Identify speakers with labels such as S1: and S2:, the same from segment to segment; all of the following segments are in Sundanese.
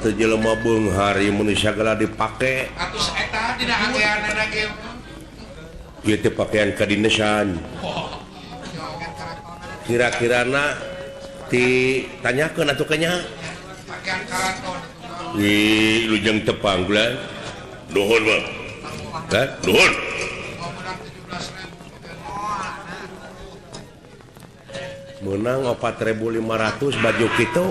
S1: teu jelema beunghar ieu manusia segala dipake.
S2: Atus eta dina anggeanana ge.
S1: Ieu teh pakaian kadinesan. Kira-kirana ditanyakeun atuh kenya.
S2: Pakaian karaton.
S1: Ih, lujeng tepang bulan. Nuhun, Bang. Kan? Nuhun. Menang 4.500 baju kitu.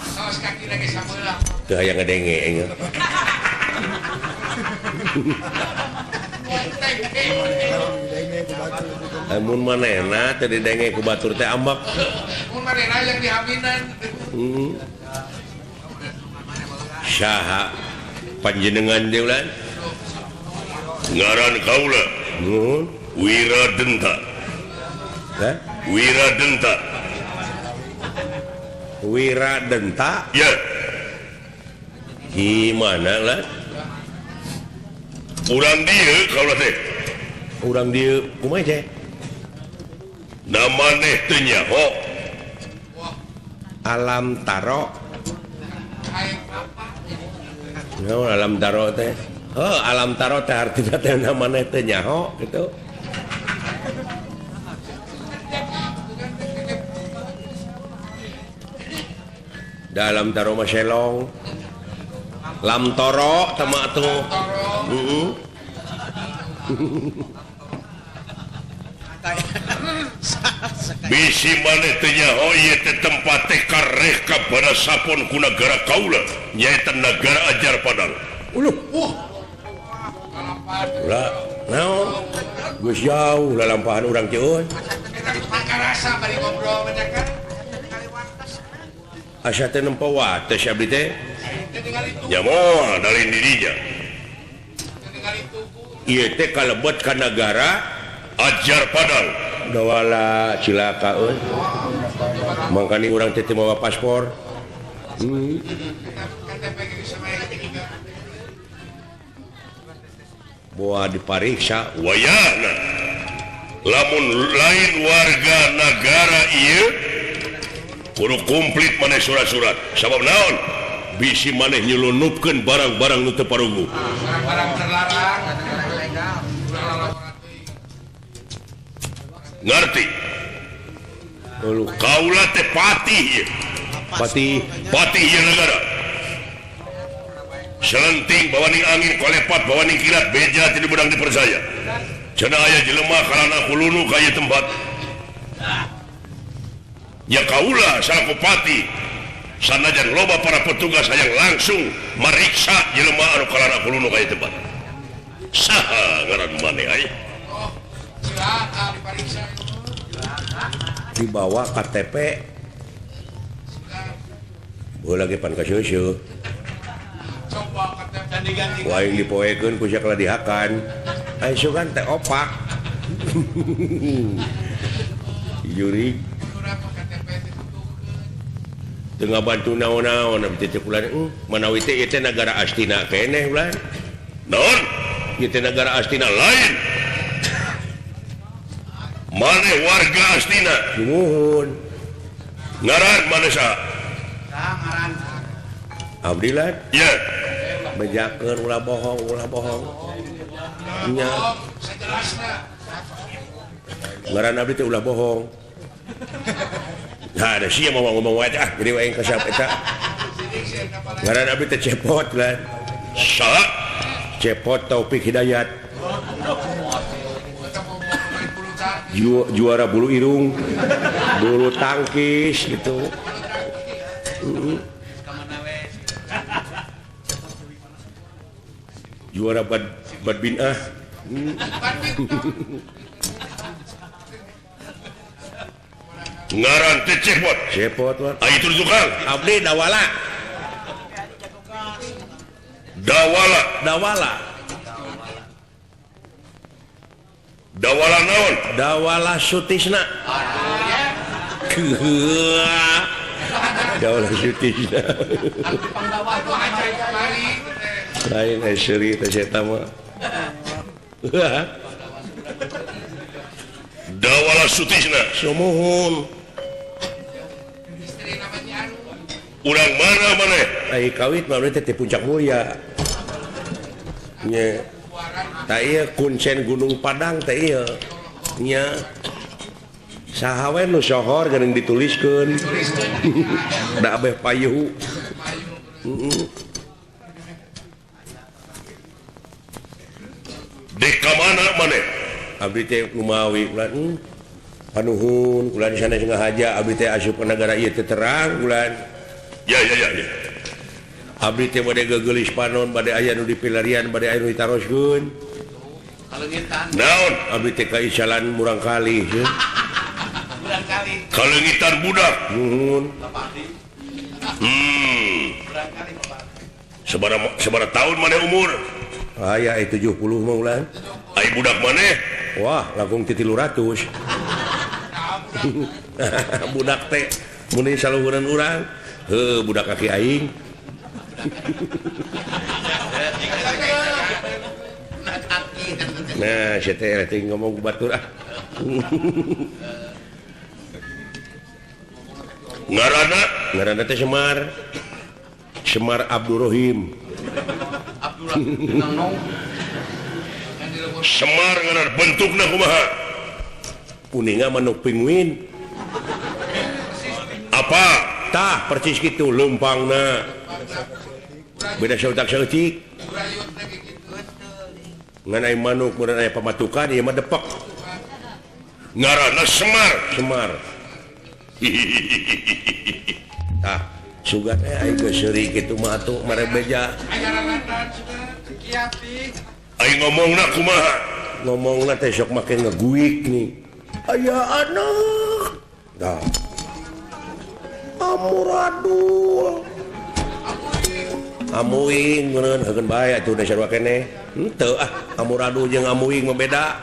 S2: Saos kaki lagi sabeula.
S1: Teu aya ngedenge engeu. Mun manehna teu didenge ku batur teh ambak.
S2: Mun manehna yang dihaminan.
S1: Saha panjenengan deui ulan?
S3: Ngaran kaula
S1: Nuhun.
S3: Wiradenta.
S1: Hah?
S3: Wiradenta.
S1: Wiradenta
S3: Ya,
S1: gimana lah?
S3: urang dieu kaula teh.
S1: Urang dieu kumaha teh?
S3: Namaneh teu nyaho.
S1: Alam taro.
S2: Aing apa?
S1: No, alam taro teh. Oh, alam taro teh artina teh namaneh teu nyaho gitu. Dalam taro mah selong. Lam toro tema tuh. Heeh.
S3: Bisi maneh teu nyaho ieu teh tempat teh kareh ka barasapon ku nagara kaula, nyaeta nagara Ajar Padang.
S1: Uluh. Ulah, naon? Geus jauh lalampahan urang teh euy.
S2: Kita makarasa bari ngobrol banyak kan.
S1: Asa teh nempo wates abdi teh.
S3: Nya moal dalin dirinya.
S1: Ieu teh kalebet ka nagara
S3: Ajar Padang.
S1: dawala cilaka euy. Mangkani urang teh teu mawa paspor. Boa dipariksa
S3: Wayahna lamun lain warga negara ieu kudu komplit maneh surat-surat. Sabab naon? Bisi maneh nyelundupkeun barang-barang nu teu parugu.
S2: Barang terlarang.
S3: Ngarti?
S1: Uluh.
S3: Kaula teh patih ieu.
S1: Patih
S3: ieu negara. Selenting bawaning angin kolepat bawaning kilat beja tidak bedang dipercaya. Cenah aya jelema karana kulunu ka ieu tempat. Ya kaula salaku patih sanajan loba para petugas hayang langsung mariksa jelema anu karana kulunu ka ieu tempat. Saha ngaran maneh aya?
S2: Silakan diperiksa.
S1: dibawa KTP. Bola ge pan ka seuseuk.
S2: Coba kata diganti.
S1: Waing dipoekeun ku sak ladihakan. Ai sugan teh opak. Juri
S2: Berapa KTP ditutukeun?
S1: teu ngabantu naon-naon abdi teh kulan manawi teh ieu teh nagara astina keneh ulah.
S3: Naon?
S1: Ieu teh nagara astina lain.
S3: Maneh warga astina.
S1: Nuhun.
S3: Ngaran maneh saha?
S1: Abdi lah
S3: Ya.
S1: bejakeun ulah bohong. Nya
S2: Oh, sejelasna.
S1: ngaran abdi teh ulah bohong. Nah, ada sia mau ngomong wae ah, jadi wae ka siapa eta. Ngaran abdi teh Cepot lah.
S3: Saha?
S1: Cepot Taufik Hidayat. Juara bulu irung, bulu tangkis gitu. Juara badminah.
S3: Ngaran teh Cepot.
S1: Cepot wah.
S3: Ayo tunjukkan.
S1: Abdi dawala.
S3: Dawala. Dawala naon?
S1: Dawala Sutisna. Dawala Sutisna. Lain eseri teh eta mah.
S3: Dawala Sutisna.
S1: Sumuhun.
S2: Istri namanya
S3: urang mana maneh
S1: ai kawit mah teh di puncak mulia nya tah ieu kuncen Gunung Padang teh ieu nya saha we nu sohor geuning dituliskeun da abeh payuh
S3: dek ka mana maneh
S1: abdi teh kumawi ulan panuhun ulan sana sengaja abdi teh asup ka nagara ieu teh terang ulan
S3: ya
S1: abdi teh bade gegelis panon bade aya nu dipilarian bade aya nu ditaroskeun
S3: naon
S1: abdi teh ka isalan murang kali
S3: kalengitan budak
S1: nuhun
S3: sabaraha tahun maneh umur
S1: aya 70 mah ulan
S3: ai budak maneh
S1: wah langkung ti 300 budak teh mun saluhureun urang heuh budak kaki aing nah saya teh ngomong batur ngaranna teh Semar Abdurrahim
S3: Semar ngaran bentukna kumaha
S1: kuninga manuk penguin
S3: apa
S1: tah percis kitu leumpangna beda sautak-sautik ngan aya manuk mun aya pamatukan ieu mah depek
S3: ngaranna Semar
S1: tah sugat aing geus seuri kitu mah atuh mare beja
S3: aing ngomongna kumaha
S1: ngomongna teh sok make ngeguik nih aya anak dah amuradul amuing meureun heukeun bae atuh da sarua keneh henteu amuradul jeung amuing mah beda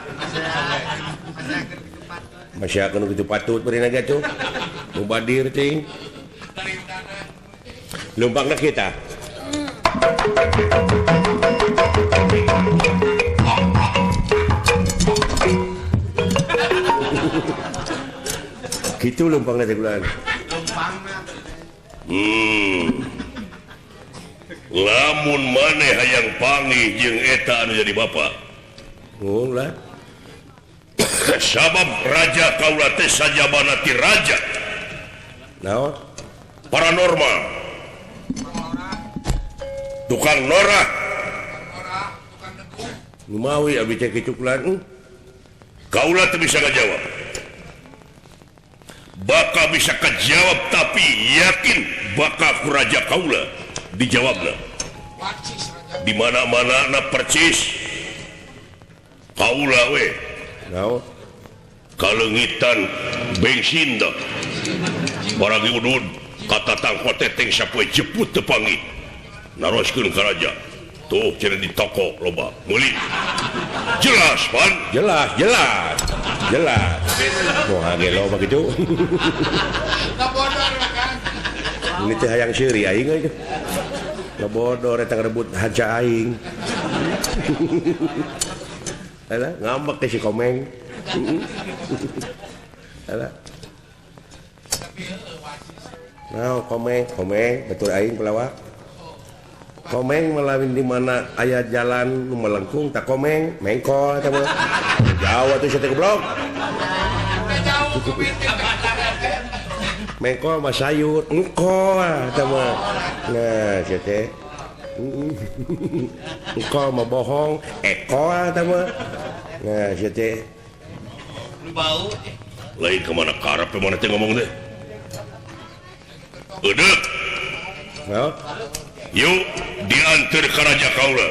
S1: masyakeun kitu patut beureuna ge tuh mubadir ting lumpangna kita gitu lumpangna teh gulan
S3: lamun maneh hayang panggih jeung eta anu jadi bapak
S1: ulah
S3: sabab raja kaula teh sajabana ti raja
S1: naon
S3: paranormal tukang norah
S1: lumawi abdi teh kitu gulan
S3: kaula teh bisa ngajawab bakal bisa kejawab tapi yakin bakal ku raja kaula dijawabna di mana-mana na percis kaula we
S1: naon
S3: kalengitan bensin dah barang udud kata tangko teteng sapoe jeput tepangi naroskeun ka raja tuh cenah di toko loba meuli jelas pan
S1: jelas mau hage loba kitu ini teh hayang seuri aing aja ngabodor eta ngarebut haja aing alah ngambek teh si Komeng alah nah Komeng betul aing pelawak Komeng melawin di mana aya jalan nu melengkung tak Komeng mengkol eta mah Jawa tuh saya goblok mengkol mah sayur engkol eta mah nah sia teh engkol mah bohong ekol eta mah nah sia teh
S2: bau
S3: lain kemana karep mana teh ngomong teh eudeuh
S1: naon
S3: yuk diantar ke raja kaula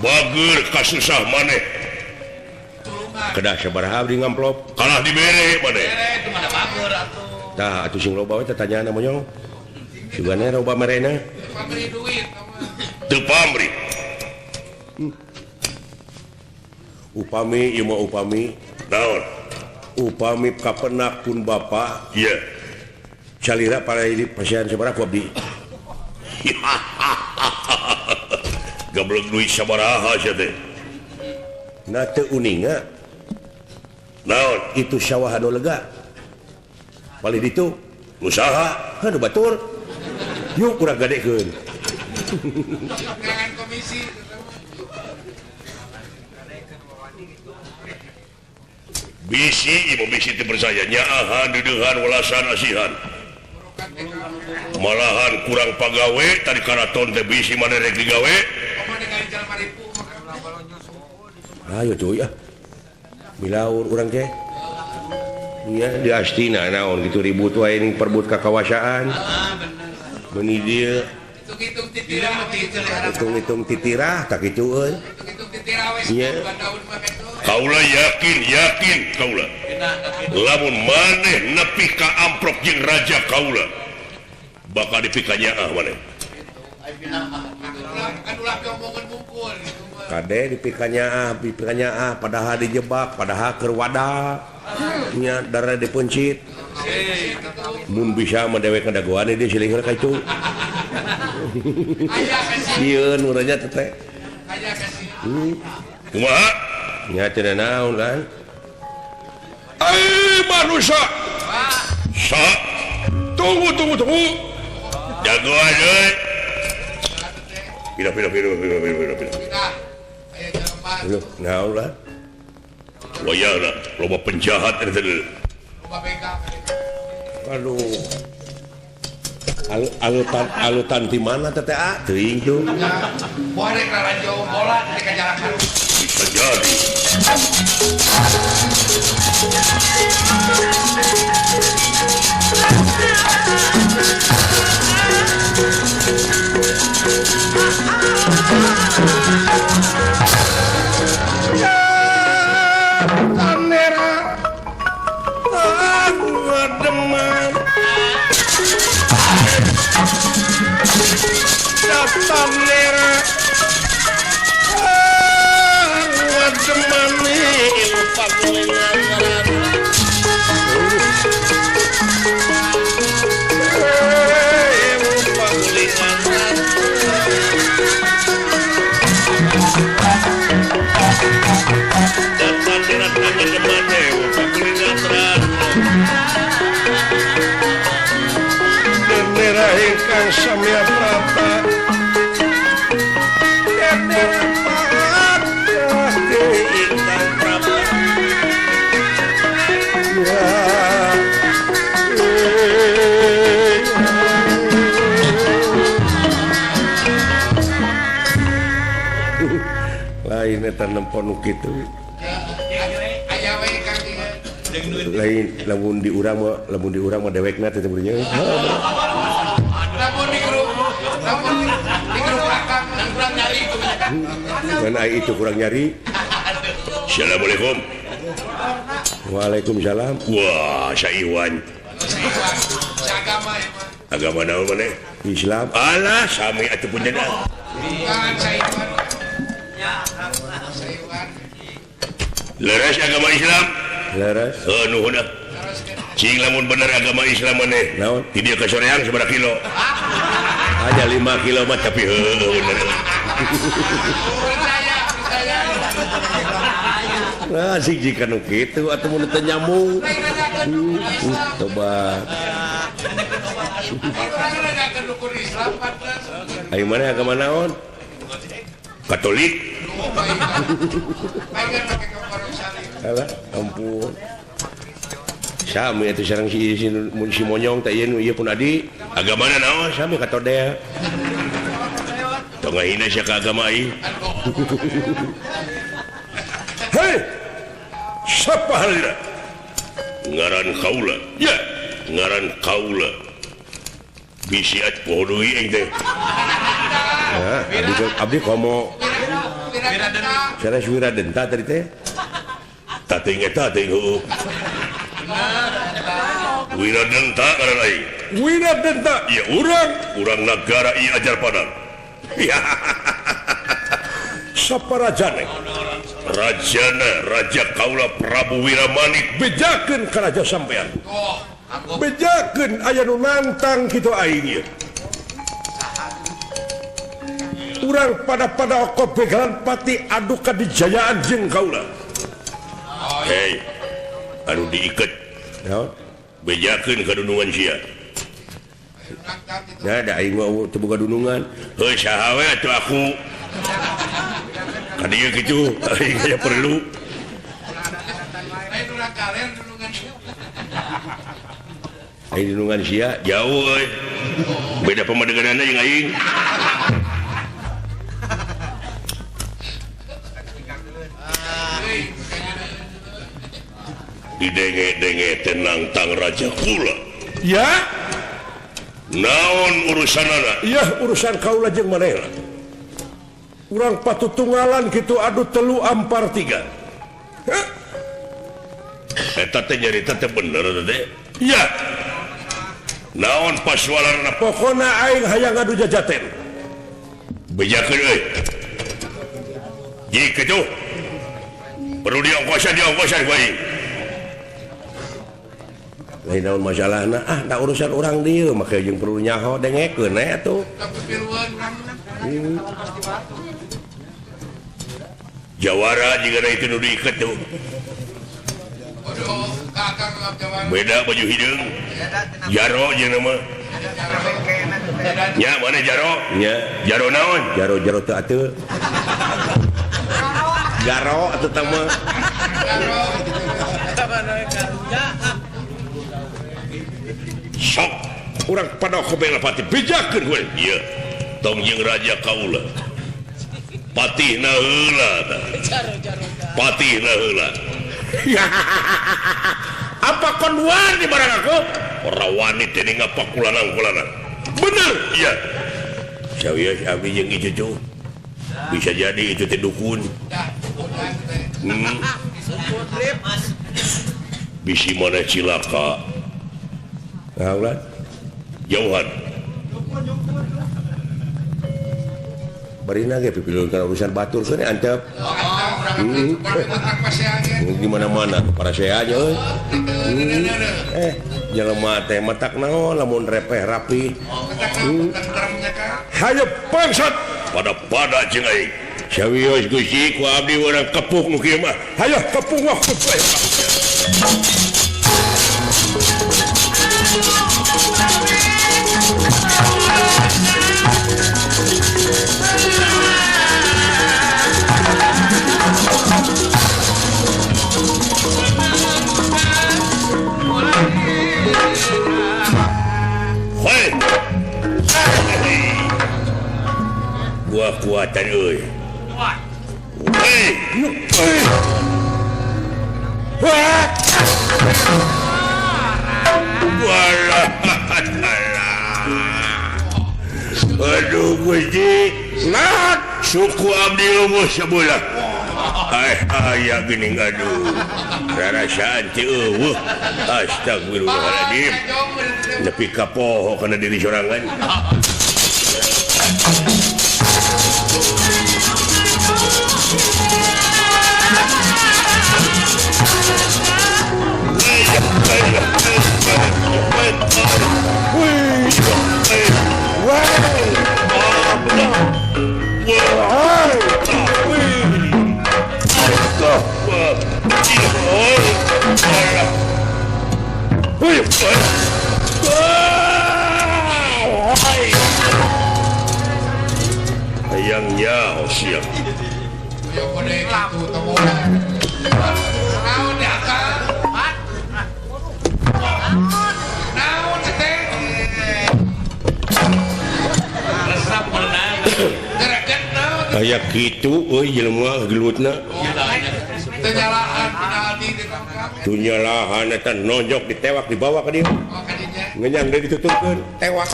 S3: bager kasusah maneh
S1: kedah sabaraha abdi ngamplop
S3: kalah dibere maneh
S2: itu mana bager atuh
S1: tah atuh sing loba we teh tanyana monyong sugana loba marena
S2: paberi duit
S3: teu pamri
S1: upami ieu mah upami
S3: naon
S1: upami kapenak pun bapa
S3: iya
S1: calira para ini pasian sabaraha ku abdi
S3: gablek duit sabaraha sia teh
S1: na teu uninga
S3: naon
S1: itu sawah anu lega paling ditu
S3: usaha
S1: anu batur yuk kurang gadekeun
S2: Jangan komisi.
S3: bisi percaya nyaahan didengar welasan asihan malahan kurang pagawe tadi karaton teh bisi mana rek digawe
S1: ayo cuy ya bilaur urang teh iya di Astina naon gitu ribut wae ning perbut kakawasaan beuni dieu
S2: Hitung-hitung titirah mati celehara.
S1: hitung-hitung titirah tak kitu euy
S2: Hitung-hitung titirah wes
S1: Iya.
S2: daun mah beto.
S3: kaula yakin kaula lamun maneh nepi ka amprok jeung raja kaula bakal dipikanya maneh
S2: Kan ulah omongan mungkul gitu mah.
S1: kade dipikanya padahal dijebak padahal keur wadah nya darah dipencit mun bisa mendewek dagoan dia silih ka itu
S2: Aya kasih,
S3: Iya,
S1: sieun urangnya teh
S2: aya kasih.
S3: kumaha
S1: nya cenah naon kan
S3: manusia sa tunggu jagoan euy pira
S2: Kita aya jalan
S1: lu naon lah
S3: wayahna loba penjahat eta teh
S2: loba begal.
S1: aduh alutan di mana teh teuing tuh
S2: Wah rek raranjau bola dari kajalakan.
S3: bisa jadi
S1: ingkang samya prata ingkang prata lain eta nempon kitu
S2: Aya we kang ieu.
S1: lain lamun di urang mah dewekna teh beurnya
S2: Lamun di grup akang nang kurang nyari itu.
S1: mana ai itu kurang nyari
S3: Assalamualaikum
S1: Waalaikumsalam
S3: wah Saiwan
S2: Sagama ya mah.
S3: agama naon maneh
S1: Islam
S3: alah sami atuh punya dah
S2: Bukan Saiwan. Saiwan.
S3: leres agama Islam
S1: leres
S3: nuhun dah
S2: Terus kan.
S3: cing lamun bener agama Islam maneh
S1: naon
S3: di dia kesoreang seberapa kilo
S1: aja 5 kilo mah
S3: tapi bener
S2: Percaya.
S1: nah sih jika nu kitu atuh mun teu nyambung coba
S2: Orang dukun Islam pantas.
S1: ai mana agama naon
S3: Katolik
S2: Pengen pakai komporong sari.
S1: alah ampun sami atuh sareng si monyong teh ieu ieu pun adi
S3: agama naon
S1: sami katodea
S3: tong ngahina sia ka agama ieu
S1: hei
S3: siapa halina ngaran kaula ya ngaran kaula bisi at poho deui aing teh
S1: nah abdi komo
S2: Bira denta.
S1: sanes Wiradenta tadi teh
S3: tateng eta teh heueuh Wiradenta ngaran aing
S1: Wiradenta
S3: ya urang nagara ieu ajar padan
S1: saparajane
S3: rajana raja kaula Prabu Wiramanik
S1: bejakeun ka raja sampean
S2: Oh, aku
S1: bejakeun aya nu nantang kitu aing ieu urang pada okot begalan pati adu kadijayaan jeung kaula
S3: hei anu diiket
S1: naon
S3: bejakeun kadunungan sia
S1: Ya ada aing mau terbuka dunungan.
S3: Heuh saha we atuh aku. Ka dieu kitu aing aya perlu.
S2: Ayo urang kalian dulungan.
S1: Aing dunungan sia
S3: Jauh euy. Beda pamadeganana jeung aing. Didenge-denge tenang tang raja kula.
S1: ya
S3: Naon urusanana?
S1: iya urusan kaula jeung manehna urang patutunggalan kitu adu telu ampar tiga. Hah?
S3: Eta teh nyarita teh bener teh.
S1: Iya
S3: Naon paswalarna?
S1: pokona aing hayang adu jajaten.
S3: Bejakeun euy. Jadi kitu. Perlu diongkosan ku aing.
S1: Lain naon masalahna da urusan urang dieu make jeung perlu nyaho dengekeun atuh.
S2: Tapi piluan urang.
S3: Jawara jika ada itu nu diikat tuh.
S2: Waduh, kakak ngelap jawaban.
S3: Beda baju hidung. Jaro jeung nama. Nya mana jaro?
S1: Nya
S3: Jaro naon?
S1: jaro teu atuh. Garo atuh teh mah.
S3: Sok urang pada kobela pati bijakeun we. Ieu. Tong jeung raja kaula. Patihna heula tah. Patihna heula.
S1: Apa kon wani barang aku?
S3: Ora wani teh ngapakulanang-kulanang.
S1: Bener.
S3: Iya. Sawias abdi jeung ieu cucu. Bisa jadi itu teh dukun. Bisi mana cilaka.
S1: Nah, ulah.
S3: Jauhan.
S1: Barina ge pipilun kana urusan batur seueur antep. Di mana-mana para seanya euy. Jelema teh matak naon lamun repeh rapi. Hayo bangsat
S3: Pada jeung aing.
S1: sawios Gusti ku abdi urang kepuk nu kieu mah. Hayo kepuk wah kepuk.
S3: Hei. Gua kuatan euy. Hei. Walah. Aduh Gusti, naon suku abdi leuweung sabeula. Aya geuning aduh. Rarasaan teh eueuh. Astagfirullahaladzim. Nepi ka poho kana diri sorangan. Ayangnya siap.
S2: Yo kode gitu temu. Naon di atas? Naon teh? Resep menang. Gerak naon?
S1: Aya kitu euy jelema gelutna.
S2: Tenyalaan penalti ditangkap.
S1: Tunyalahan eta nonjok ditewak dibawa ka dieu.
S2: Oh kadinya.
S1: Ngenyang deui ditutupkeun tewak.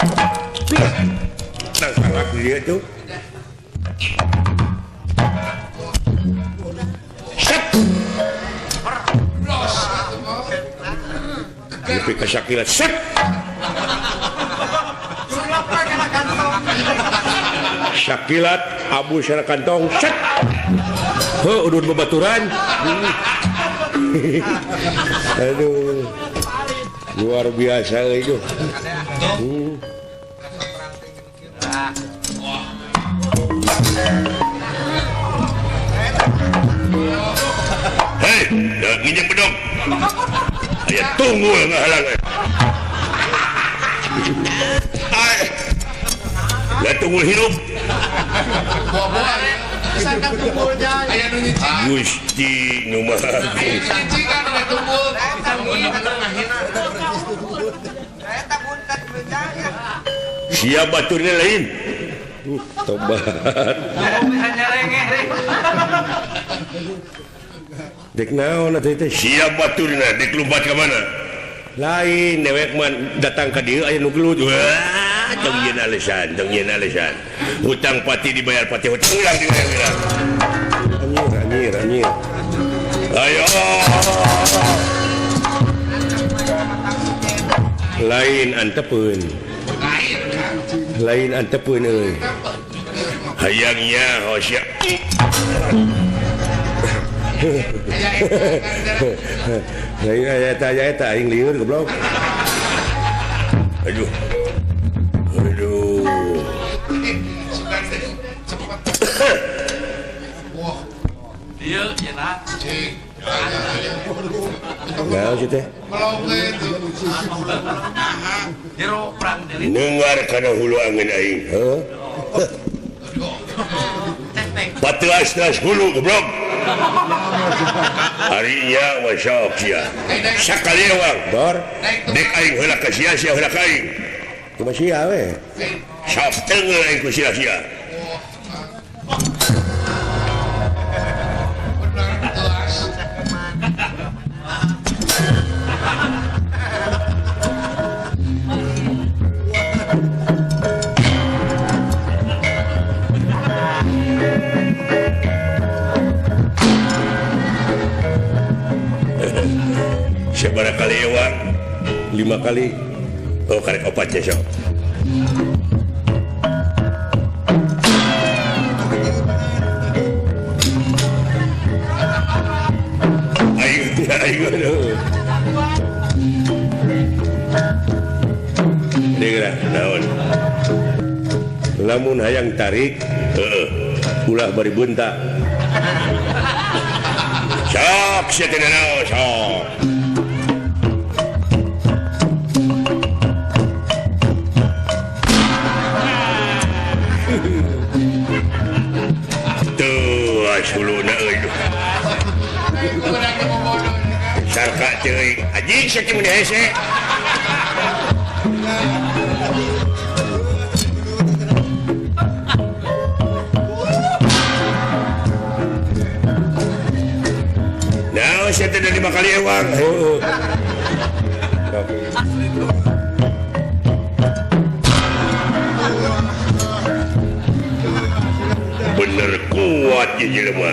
S1: Nang salah dia tuh.
S2: Los atuh mah.
S1: Nepi ka sakilat set. Sakilat abu sana kantong set. Heuh udun babaturan. Aduh. Luar biasa itu.
S3: Hei, nginjek bedog. Aya tunggu ngahalang. tunggul hidup
S2: buah-buah ya. Aya nu nyicing.
S3: Gusti nu maha
S2: Aya nu nyicing kan ada tunggul.
S3: siap baturnya lain
S1: tobat dek naon atuh teh
S3: siap baturnya dek lumpat ke mana
S1: lain dewek man datang ka dieu aya nu gelut
S3: wah tong ieun alasan hutang pati dibayar pati hutang ulang dibayar
S1: anjir
S3: ayo
S1: lain antepeun
S2: Lain kan.
S1: euy
S3: hayangnya hosya
S1: lain aya eta aing lieur goblok
S3: aduh
S2: Sudah deh. Cepat. Wah,
S4: Dia jelas.
S2: cing.
S1: naon sih teh
S2: Kalau gitu.
S4: Jero perang dari
S3: dengar kana hulu angin aing
S1: heuh
S3: patras hulu goblok harinya wasok sia sakali wang
S1: dor
S3: dek aing heula ka sia-sia heula ka aing
S1: kumaha sia we
S3: sok teungel aing ku sia-sia
S2: Benar jelas.
S3: sabaraha kali wang
S1: 5 kali
S3: oh karek opatnya sok aing
S1: aduh
S3: dengar naon
S1: lamun hayang tarik
S3: heeh
S1: ulah bari beunta
S3: sok sia teh naon sok tuh asuluna euy
S2: Berarti mau bodoh ini kan.
S3: sarka teuing anjing sia teh mun hese naon sia teh 5 kali ewang
S1: heuh
S3: bener kuat ya jelema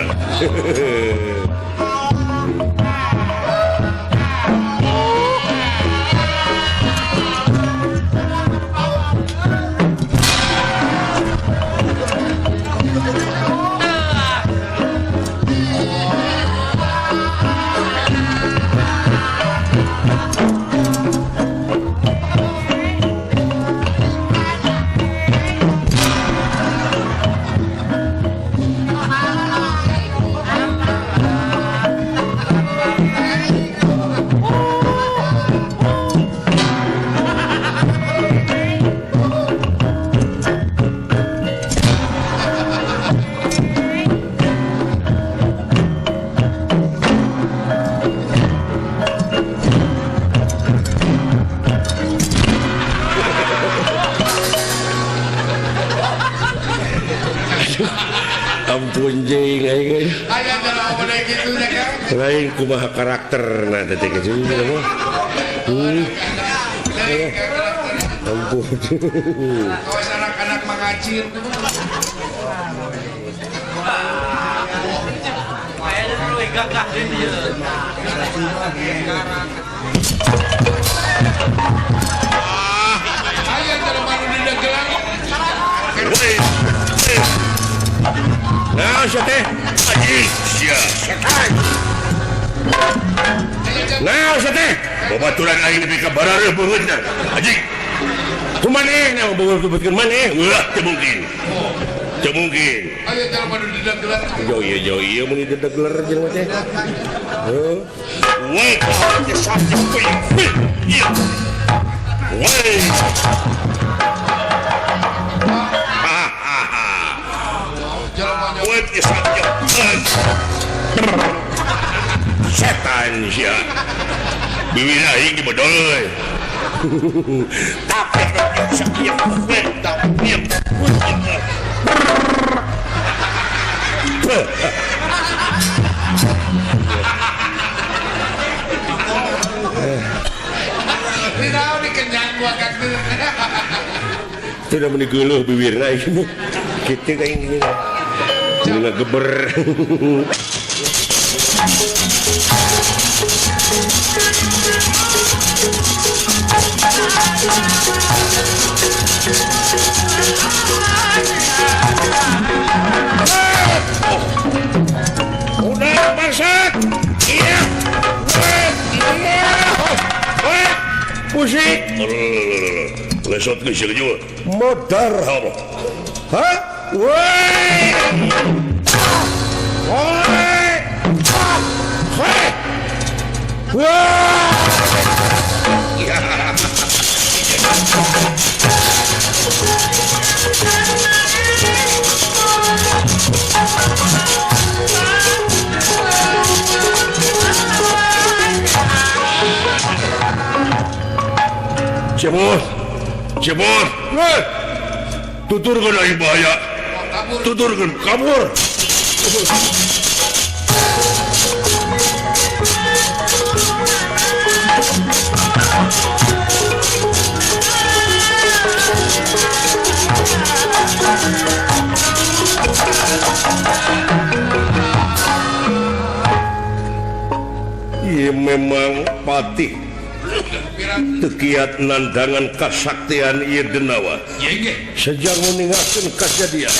S1: ampun jeung aing
S2: Aya jalan bodoh gitu ya kan.
S1: lain kumaha karakterna teh teh kieu mah ampun
S2: Kawas anak-anak mangacir.
S4: Kayak dulu gagah dia.
S2: Aya jalan baru di dagelan.
S3: woi naon sia teh anjing sia sakai naon sia teh babaturan aing nepi ka barareuh beungeutna anjing kumaneh naon beungeut maneh wah teu mungkin
S2: Aya jalan baru di dagelan.
S1: jauh ieu mun didegler jelema teh heuh
S3: woi ya sakit woi iya woi ah awet saja setan sia bibir aing di bedol tapi sakit awet tapi
S2: tidak dikenyang gua kagak.
S1: Tidak meniguluh bibir aing kita kayak gini nggak geber.
S3: udah masak iya
S1: Musik
S3: lesot ke sini juga
S1: modar
S3: apa
S1: hah woi woi woi
S3: Cebor tuturkan dari bahaya tuturkan kabur
S1: iya memang patih tekiat nandangan kasaktian ieu denawa sejak meninggalkan kejadian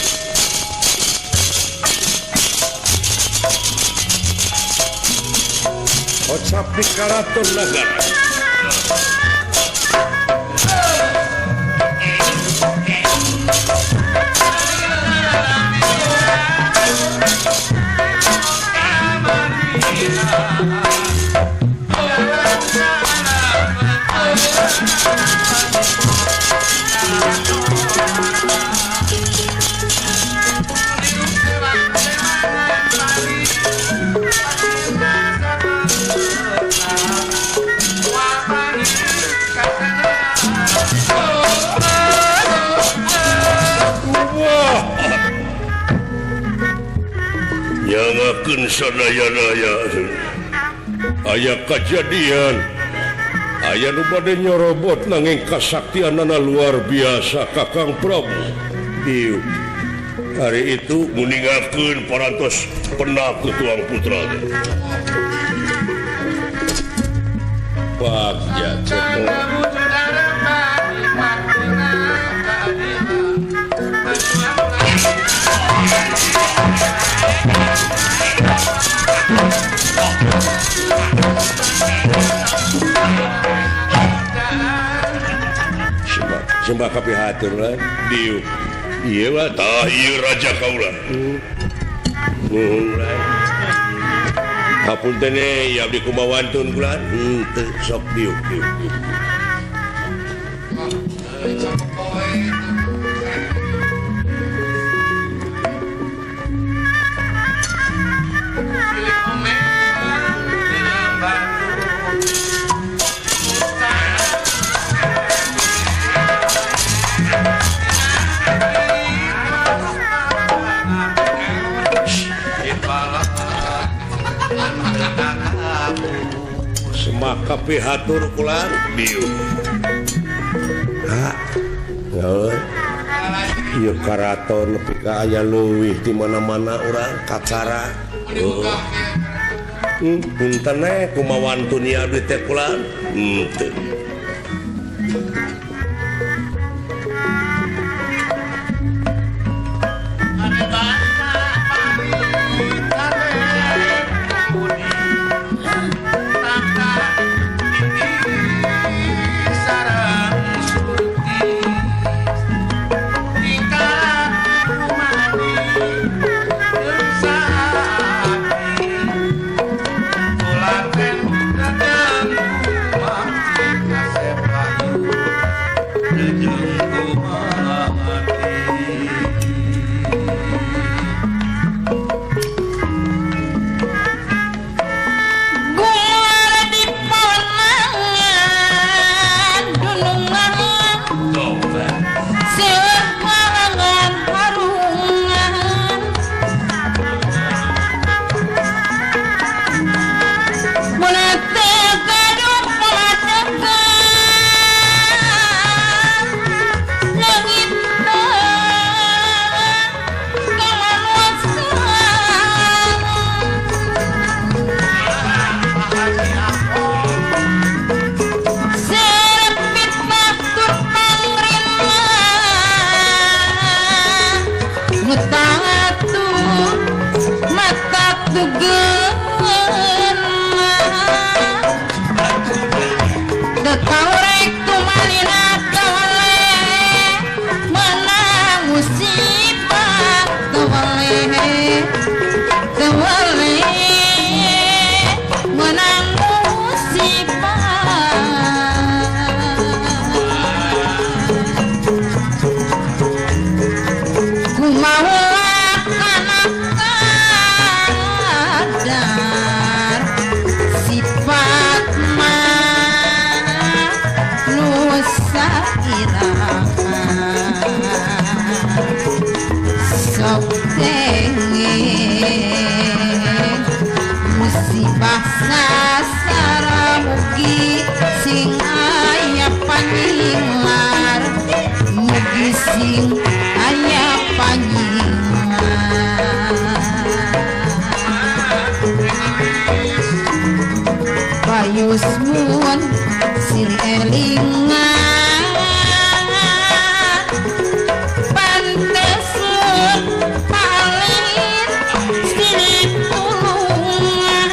S1: ocap di karaton nagara
S3: nyangakeun sadaya-daya aya kejadian aya nu bade nyorobot nanging kasaktianana luar biasa Kakang Prabu
S1: ieu
S3: hari itu meninggalkan parantos penakut tuang putra
S1: bagja cepet sembah kapihatur lah
S3: diu iya lah tah iya raja kaulah
S1: hapunten ya abdi kumawantun kula henteu sok diuk semaka pihatur kula diuk ha ieu karaton nepi ka aya leuwih di mana-mana urang kakara punten kumawantun ieu abdi teh kula henteu
S5: tewale menang musibah kumaulah anak kadar sifat nusa iraha sok musibah sasara mugi sing aya panyinglar mugi sing aya panyinglar payus mun siri elingan pantesun paling siri tulungan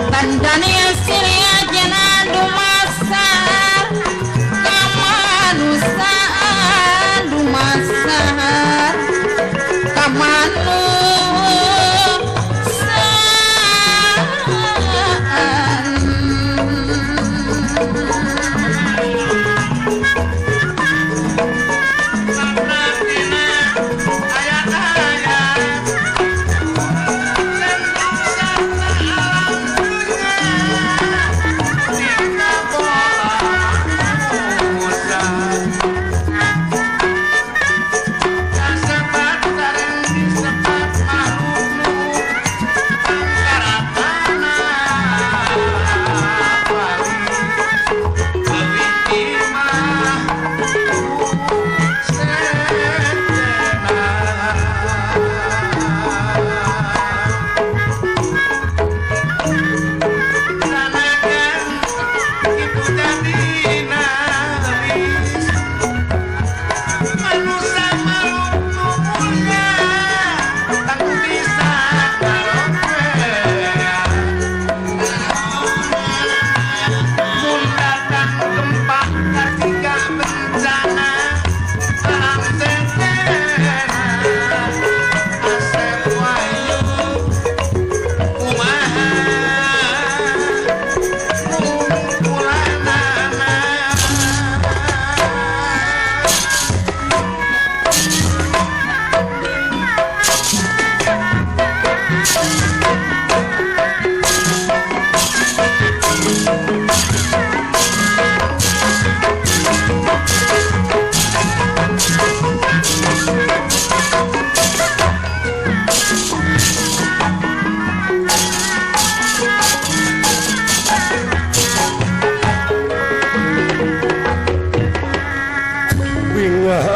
S5: tandane siri ajena dumasar kamanusaan dumasar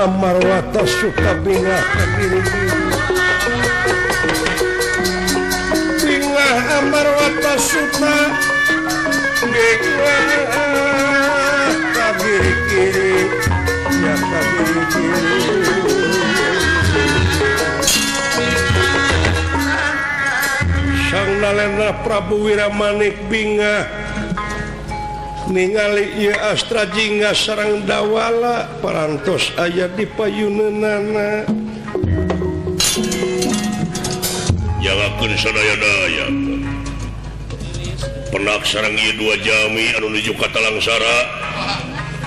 S1: Marwata suka bingah bingah Marwata suka bingah kagiri-kiri ya kagiri-kiri sang nalena Prabu Wiramanik bingah ningali ieu Astra jingga sareng Dawala parantos aya di payunenana
S3: jangakeun sadaya-daya penak sareng ieu dua jami anu nuju ka Talangsara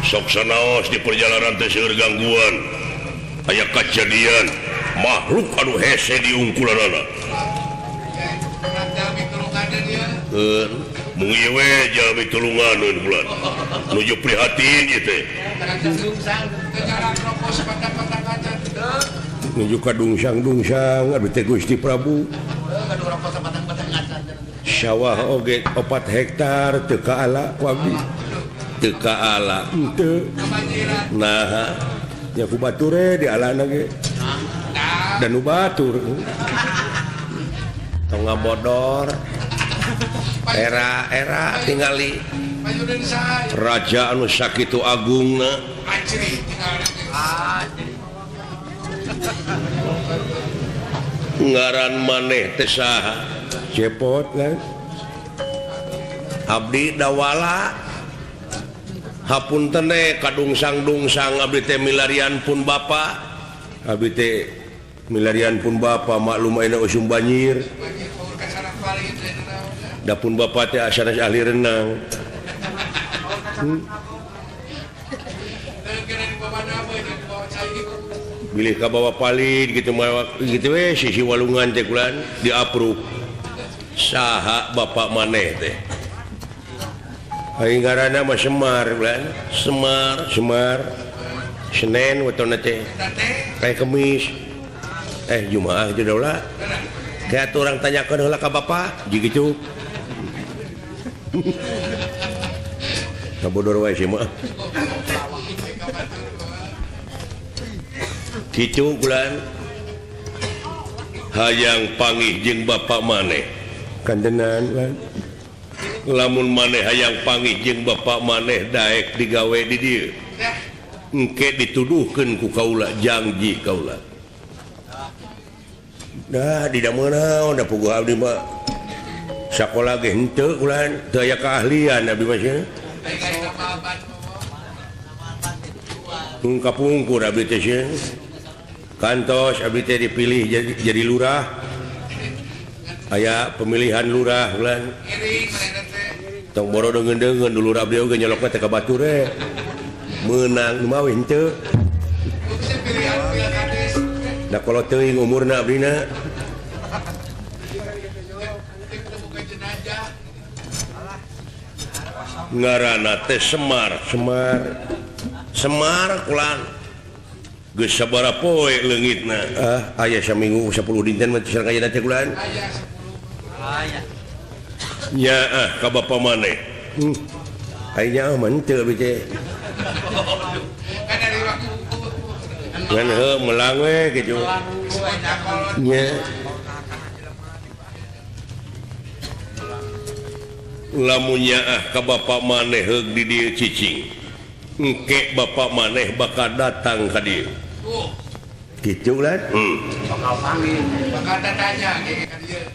S3: sok sanaos di perjalanan teh seueur gangguan aya kajadian makhluk anu hese di ungkulanana mung ieu we jami tulunganeun bulan nuju prihatin ieu teh
S1: nuju ka dungsang-dungsang abdi teh Gusti Prabu sawah oge 4 hektar teu kaala ku abdi teu kaala henteu nah nya ku bature di alana ge dan nu batur tong ngabodor era tingali raja anu sakitu agungna ngaran maneh teh saha cepot kan abdi Dawala hapunten kadungsang-dungsang abdi teh milarian pun bapa abdi teh milarian pun Bapak maklum ayeuna usum banjir da pun Bapak teh asana ahli renang bilih ka bawa palid gitu we sisi walungan teh kulan di-approve saha Bapak maneh teh aing ngaranna mah Semar kulan Semar Senin wetona teh kayak Kemis Jumaah itu daulah kayak orang tanyakan heula ka Bapak gitu kabodor wae sih mah kitu kulan hayang panggih jeung Bapak maneh kandenan kan lamun maneh hayang panggih jeung Bapak maneh daek digawe di dieu engke dituduhkeun ku kaula janji kaula dah di dameuna da puguh abdi mah sakola ge henteu kulan teu aya keahlian abdi mah sia kapungkur abdi teh sia kantos abdi teh dipilih jadi lurah aya pemilihan lurah kulan tong boro deungeun dulu abdi oge nyolokna teh ka batur meunang nu mah henteu da kalau teuing umurna abdina ngaranna teh Semar kulan geus sabaraha poe leungitna aya saminggu 10 dinten mah sareng aya teh kulan nya ka Bapak maneh aya nya mah henteu abdi teh ngan melang we gitu nya lamunnya ka Bapak maneh heug di dieu cicing engke Bapak maneh bakal datang ka dieu kitu lah
S2: bakal datanya ka dieu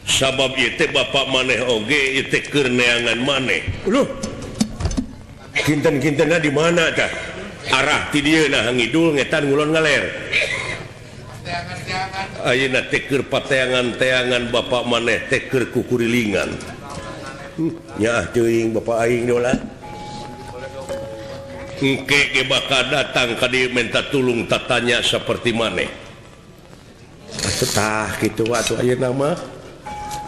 S3: sabab ieu teh Bapak maneh oge ieu teh keur neangan manehuluh
S1: kinten-kintenna di mana tah arah ti dieu nah ngidul ngetan ngulon ngaler ayeuna teh keur pateangan-teangan Bapak maneh teh keur kukurilingan nya teuing Bapak aing dola engke ge bakal datang ka dieu minta tulung tatanya seperti maneh atuh tah kitu atuh ayeuna mah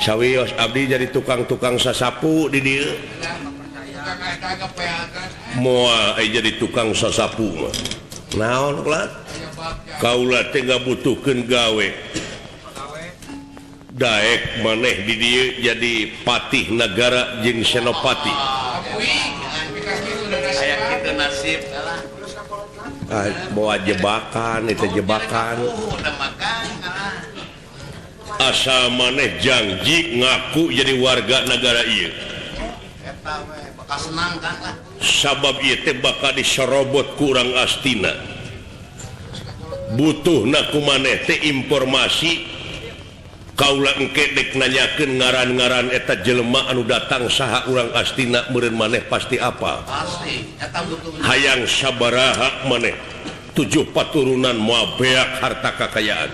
S1: sawios abdi jadi tukang-tukang sasapu di dieu moal jadi tukang sasapu mah naon kulat kaula teh ngabutuhkeun gawe daek maneh di dieu jadi patih negara jeung senopati
S4: aya kitu nasib
S1: bawa jebakan itu jebakan
S4: udah makan
S3: asal maneh janji ngaku jadi warga negara ieu
S4: eta we bakal senang kan lah
S3: sabab ieu teh bakal diserobot ku urang Astina butuhna ku maneh teh informasi kaula engke dek nanyakeun ngaran-ngaran eta jelema anu datang saha urang Astina meureun maneh pasti apa
S4: pasti eta butuh
S3: hayang sabaraha maneh 7 paturunan moal beak harta kekayaan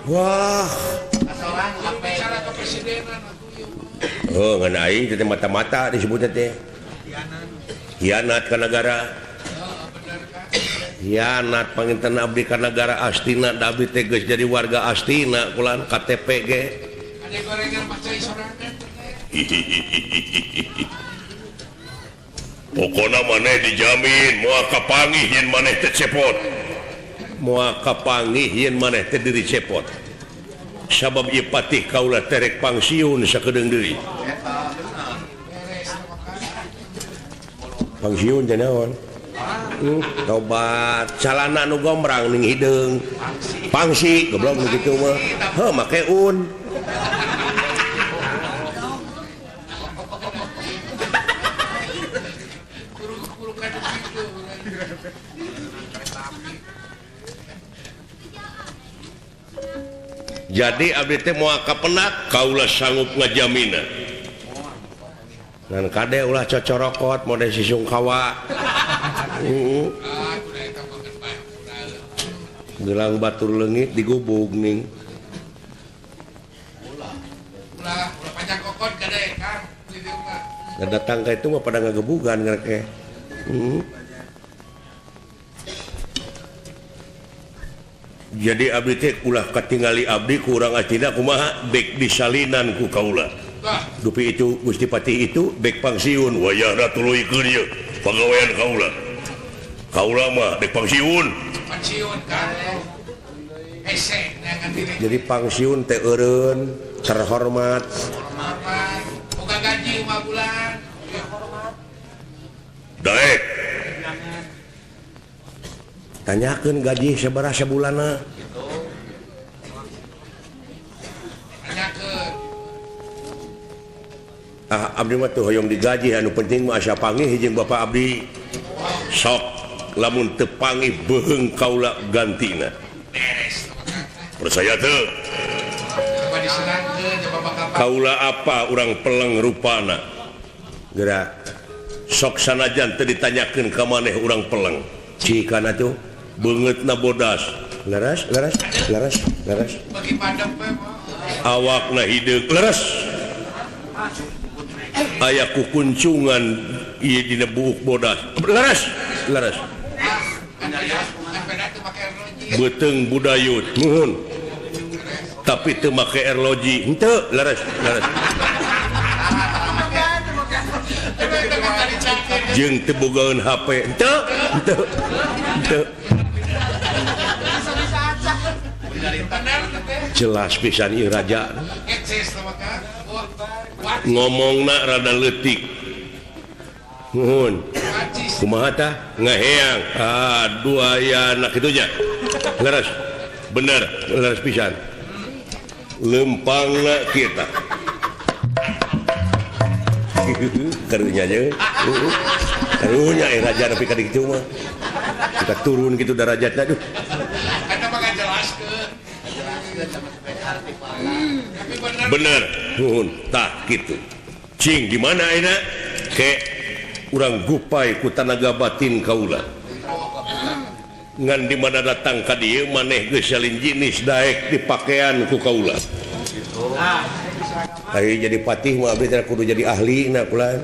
S3: wah
S2: asoran bicara kepresidenan
S1: oh ngan aing teh mata-mata disebutna teh hianat ka negara hianat panginten abdi ka negara Astina da abdi teh geus jadi warga Astina kulan KTP ge
S2: ada gorengan pacai sorangan
S3: pokona maneh dijamin moal kapanggih yen maneh teh cepot
S1: moal kapanggih yen maneh teh diri cepot sabab ieu patih kaula terek pangsiun sakedeung deui pangsiun teh naon tobat calana nu gombrang ning hideung pangsi goblok nu kitu mah heuh make un jadi abdi teh moal kapenak kaula sanggup ngajamina ngan kade ulah cocorokot mode sisung kawa gelang batur leungit digubug ning
S2: ulah panjang kokon gede kan di rumah
S1: datang ka itu mah pada ngagebugan ngereke. Jadi abdi teh ulah katingali abdi kurang atina kumaha bek disalinan ku kaula. Dupi itu Gusti Patih itu bek pangsiun wayahna tuluykeun ieu pagawean kaula. Kaula mah bek pangsiun.
S2: pensiun kan esek dengan diri
S1: Jadi pangsiun teh eureun terhormat.
S2: hormat buka gaji 5 bulan
S3: Daek
S1: Tanyakeun gaji sabaraha sabulana.
S2: hanya ke
S1: Abdi mah teu hoyong digaji anu penting mah asa panggih jeung Bapak abdi. Sok lamun teu panggih beuheung kaula gantina.
S2: beres
S3: percaya teu
S2: apa diserangkeun coba bakal
S1: Kaula apa urang peleng rupana. Geura sok sanajan teu ditanyakeun ka maneh urang peleng. Cikana tuh beungeutna bodas. Leres.
S2: bagi padam pe
S1: Awakna hideuk leres. Aya kukuncungan ieu dina buuk bodas. Leres.
S2: peda teu make loji
S1: Beuteung budayut nuhun. Tapi teu make air loji. Henteu leres. Jeung teu bogaeun HP. Henteu. Jelas pisan ieu raja.
S2: eksis sama kan
S1: Ngomongna rada leutik. Nuhun. Kumaha tah? Ngaheang. Aduh aya anak kitu nya. Leres. Bener, leres pisan. Lempangna kita. Karunya aja. Karunya raja nepi ka dikitu mah. Kita turun gitu derajatna duh.
S2: karena mah jelas ke tapi bener
S1: Bener. Nuhun. Tah kitu. Cing di mana ayeuna? Ke urang gupai ku tanaga batin kaula. Ngan di mana datang ka dieu maneh geus salin jinis daek dipakean ku kaula. Ai jadi patih mah abdi teh kudu jadi ahli na kula.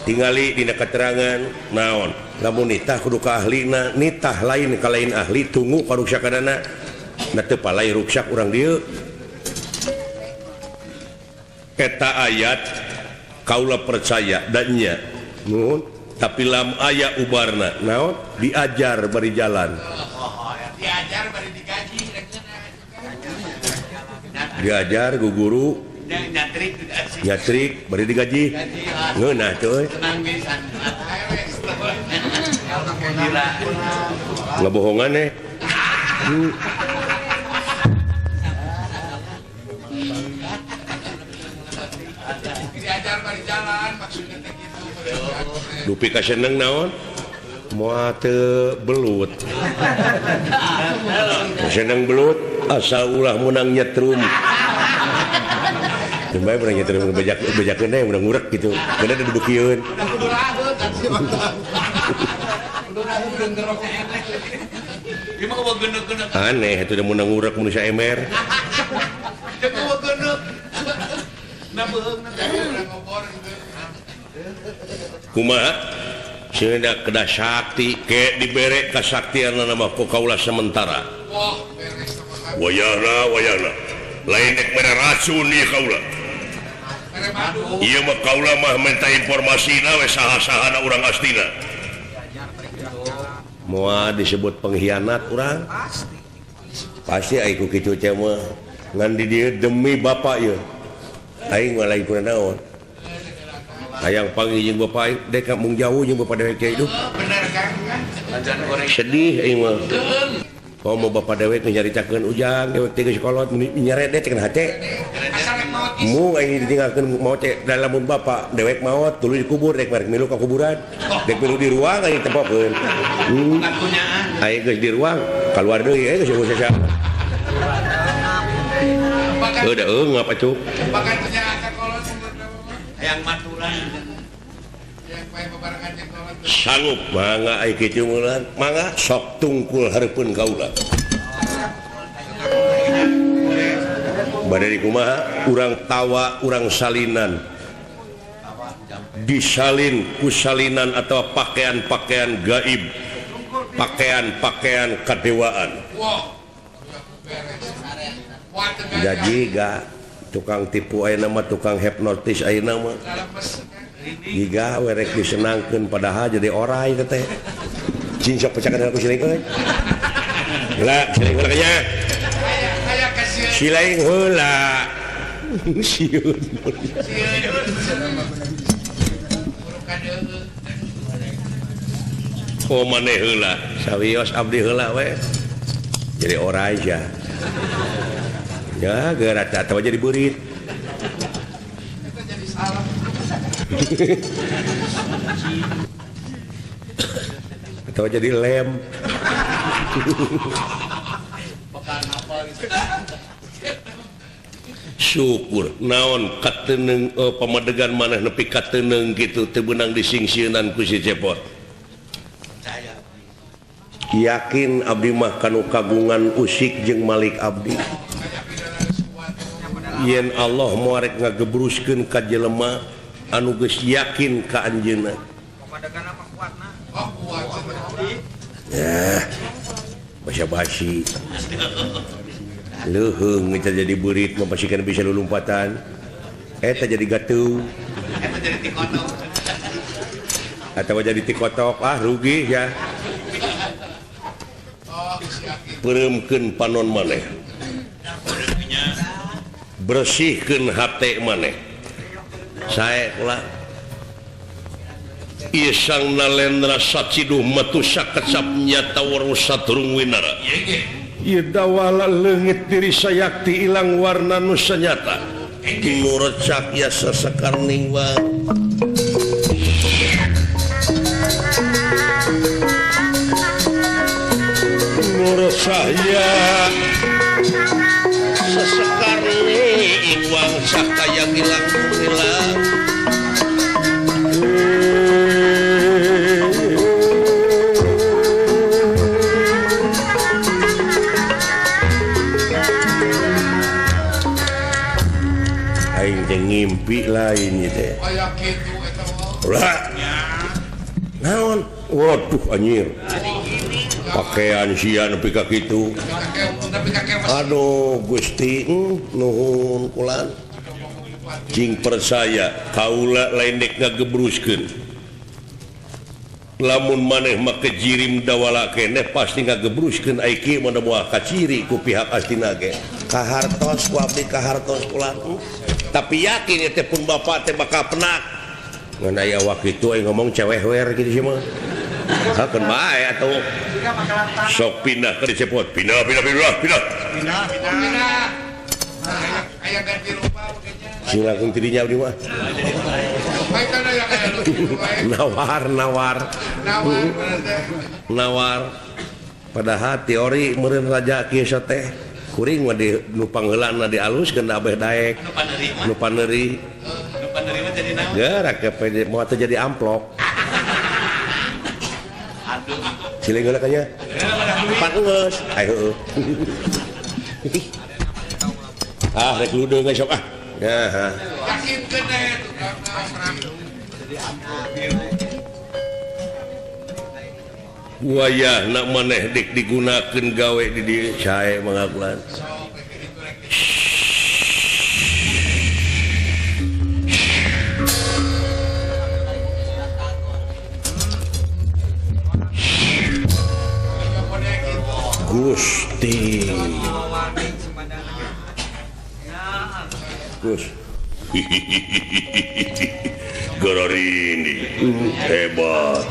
S1: Tingali dina keterangan naon. Lamun nitah kudu ka ahlina, nitah lain ka lain ahli tunggu ka ruksakanana. Na teu palai ruksak urang dieu. Eta ayat kaula percaya dan nya. Nuhun. Tapi lam aya ubarna naon diajar bari jalan.
S2: diajar bari digaji
S1: Diajar ku guru
S4: nyatrik
S1: nyatrik bari digaji. Ngeunah teu euy.
S4: tenang pisan
S1: Ngabohongan
S2: diajar bari jalan maksudnya teh gitu
S1: Dupi ka seneng naon? Moal teu belut. Seneng belut asa ulah menang nyetrum. Cuma pernah nyetrum bejakeun teh urang ngurek gitu. Kada ada dibukieun.
S2: kudu raheut kan sih kudu raheut gengerok eneh
S4: ieu mah kudu geuneuh-geuneuh
S1: Aneh itu udah menang ngurek manusia emer.
S4: teu kudu geuneuh na beuheung na
S2: ngobor gitu
S1: Kumaha? Sehingga kedah sakti ke dibere kasaktian nama kaula sementara.
S2: wah beres sama kan
S3: wayahna lain dek mere racun ieu kaula.
S2: mere madu
S3: Ieu mah kaula mah minta informasina we saha-sahana urang astina.
S1: Moal disebut pengkhianat urang. Pasti ai ku kitu teh mah ngan di dieu demi bapak ieu. Aing mah lain kurang naon. Hayang panggil jeung bapak aing dek mung jauh jeung bapak dewek teh hidup.
S2: bener kan
S1: Sedih aing mah. Oh mau bapak dewek nyaritakeun ujang dewek teh geus kolot nyaredet cenah hate.
S2: asal rek maot
S1: Mu aing ditinggalkeun maot teh dalam bapak dewek maot tuluy dikubur dek merek milu ka kuburan. Dek milu di ruang aing tempokeun.
S4: punyaan
S1: Aing geus di ruang keluar deui geus geus siapa.
S2: bahkan
S1: Udah ngapa cuk.
S2: bahkan punya akar kolot
S4: yang maturan
S2: yang bae bebarengan jeung kolot
S1: Sanggup mangga ai kitu meulan mangga sok tungkul hareupeun kaula. badai kumaha urang tawa urang salinan disalin kusalinan atau pakaian-pakaian gaib pakaian-pakaian kadewaan jadi gak tukang tipu ayeuna mah tukang hipnotis ayeuna mah giga werek disenangkeun padahal jadi orai teh cing sok pecakan aku siling euy lah siling heula nya siling heula sieun oh maneh heula sawios abdi heula we jadi orai ya ya geura atawa jadi beurit atau jadi lem syukur naon kateneung pamadegan maneh nepi kateneung gitu teu beunang disingsieunnan ku si cepot yakin abdi mah kanu kagungan usik jeung malik abdi yen Allah moarek ngagebruskeun ka jelema anu geus yakin ka anjeunna ya basa-basi leuheung kita jadi beurit mah pasti kana bisa lulumpatan eta jadi gateu eta jadi tikotok atawa jadi tikotok rugi ya pereumkeun panon maneh bersihkeun hate maneh sae ulah ieu sang nalendra saciduh matu sakecap nyata warung saturung winara ieu dawala leungit diri sayakti ilang warna nu sanyata nu recak ya sasekar ningwang nu resah ya sesekar ningwang sakaya gilang-gilang ngimpi lain teh ulah naon waduh anjir pakaian sia nepi ka kitu aduh Gusti nuhun kulan cing percaya kaula lain dek ngagebruskeun lamun maneh make jirim dawala keneh pasti ngagebruskeun ai kieu mah moal kaciri ku pihak astina ge kahartos ku abdi kahartos kulan tapi yakin teh pun bapak teh bakal penak ngan aya wakitu aing ngomong cewek wer gitu sih mah hakeun bae atuh sok pindah ka dicepot pindah aya ganti rupa silakan tidinya abdi mah nawar padahal teori meureun raja kieu teh kuring mah di nu pangheulana dialuskeun da abeh daek nu paneuri mah jadi naon gerak ke PD moal teh jadi amplop aduh ciling heula kanya pangeus ai heueuh rek ludeung geus sok ya yakinkeun deh tukang jadi amplop wayah nak maneh dik digunakeun gawe di dieu sae mangakulan Gusti Gus Gararini hebat